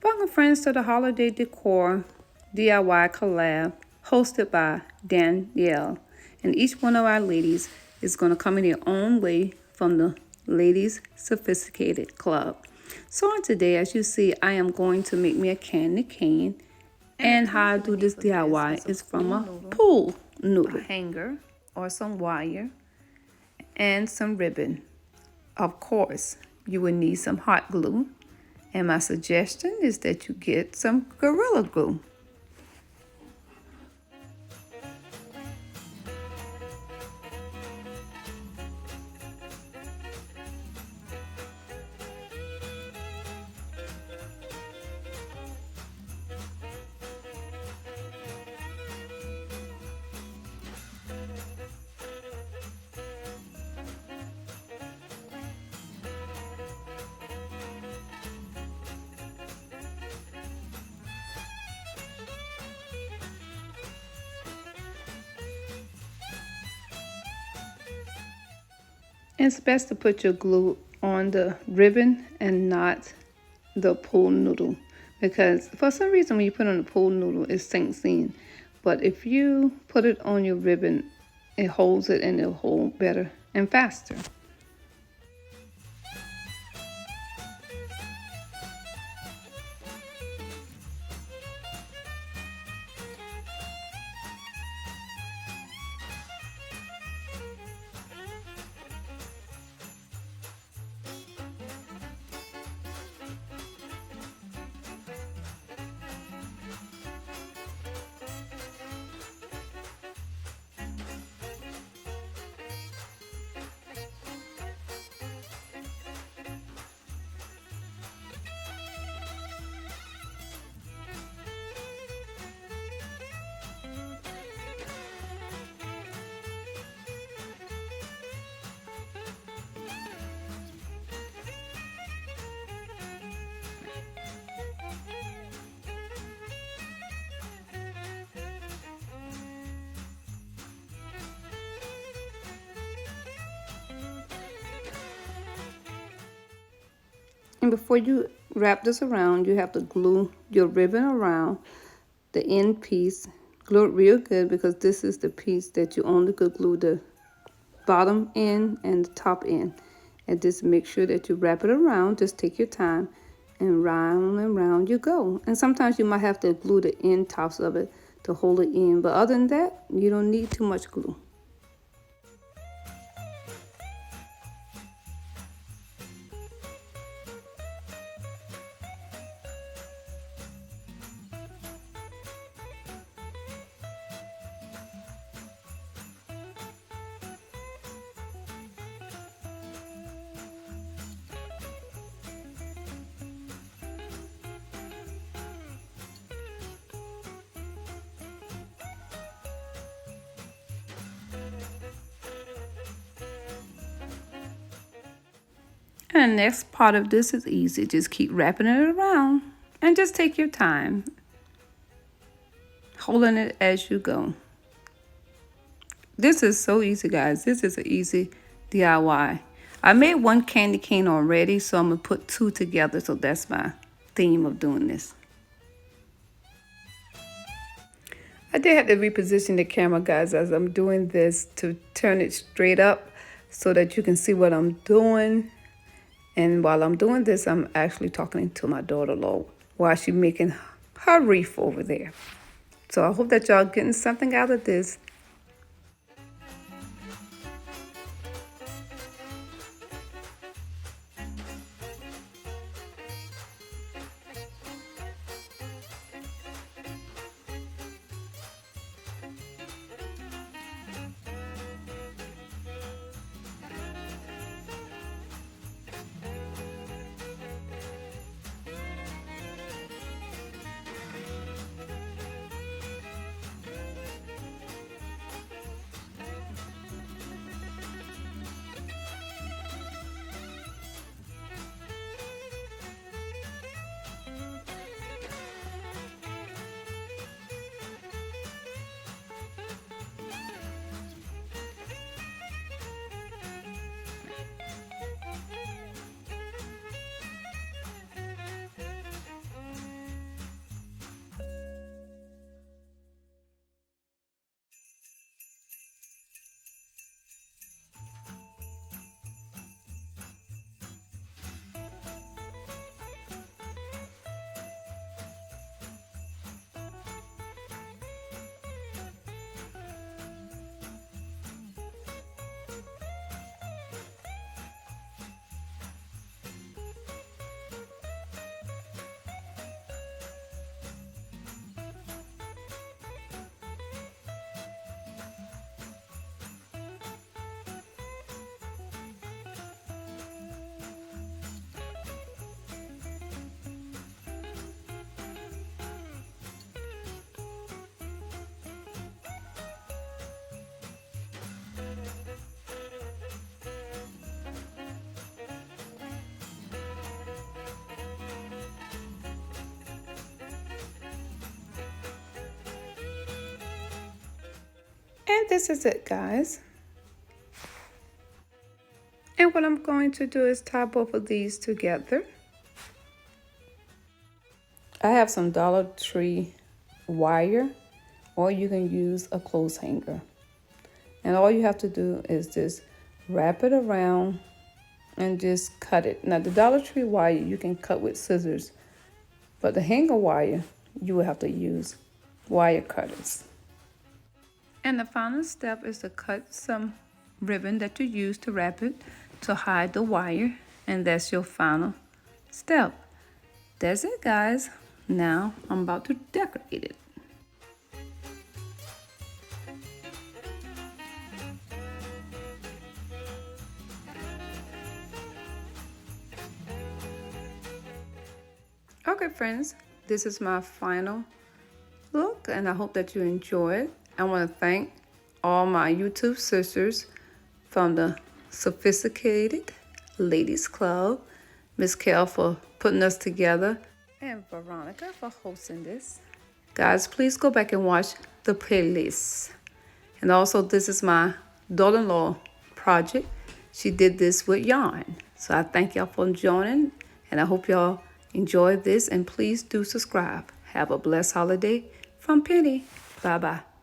Welcome friends to the Holiday Decor DIY collab hosted by Danielle. And each one of our ladies is going to come in their own way from the Ladies Sophisticated Club. So on today, as you see, I am going to make me a candy cane. And how I do this DIY is from a pool noodle, a hanger or some wire, and some ribbon. Of course, you will need some hot glue. And my suggestion is that you get some Gorilla Glue. It's best to put your glue on the ribbon and not the pool noodle, because for some reason when you put on the pool noodle it sinks in, but if you put it on your ribbon it holds it and it'll hold better and faster. And before you wrap this around, you have to glue your ribbon around the end piece. Glue it real good, because this is the piece that you only could glue the bottom end and the top end. And just make sure that you wrap it around. Just take your time, and round you go. And sometimes you might have to glue the end tops of it to hold it in. But other than that, you don't need too much glue. And the next part of this is easy. Just keep wrapping it around and just take your time, holding it as you go. This is so easy, guys. This is an easy DIY. I made one candy cane already, so I'm going to put two together. So that's my theme of doing this. I did have to reposition the camera, guys, as I'm doing this, to turn it straight up so that you can see what I'm doing. And while I'm doing this, I'm actually talking to my daughter-in-law while she's making her wreath over there. So I hope that y'all getting something out of this. And this is it, guys. And what I'm going to do is tie both of these together. I have some Dollar Tree wire, or you can use a clothes hanger. And all you have to do is just wrap it around and just cut it. Now the Dollar Tree wire you can cut with scissors, but the hanger wire you will have to use wire cutters. And the final step is to cut some ribbon that you use to wrap it to hide the wire, and that's your final step. That's it, guys. Now I'm about to decorate it. Okay, friends, this is my final look, and I hope that you enjoy it. I want to thank all my YouTube sisters from the Sophisticated Ladies Club, Miss Kel for putting us together, and Veronica for hosting this. Guys, please go back and watch the playlist. And also, this is my daughter-in-law project. She did this with yarn. So I thank y'all for joining, and I hope y'all enjoy this, and please do subscribe. Have a blessed holiday from Penny. Bye-bye.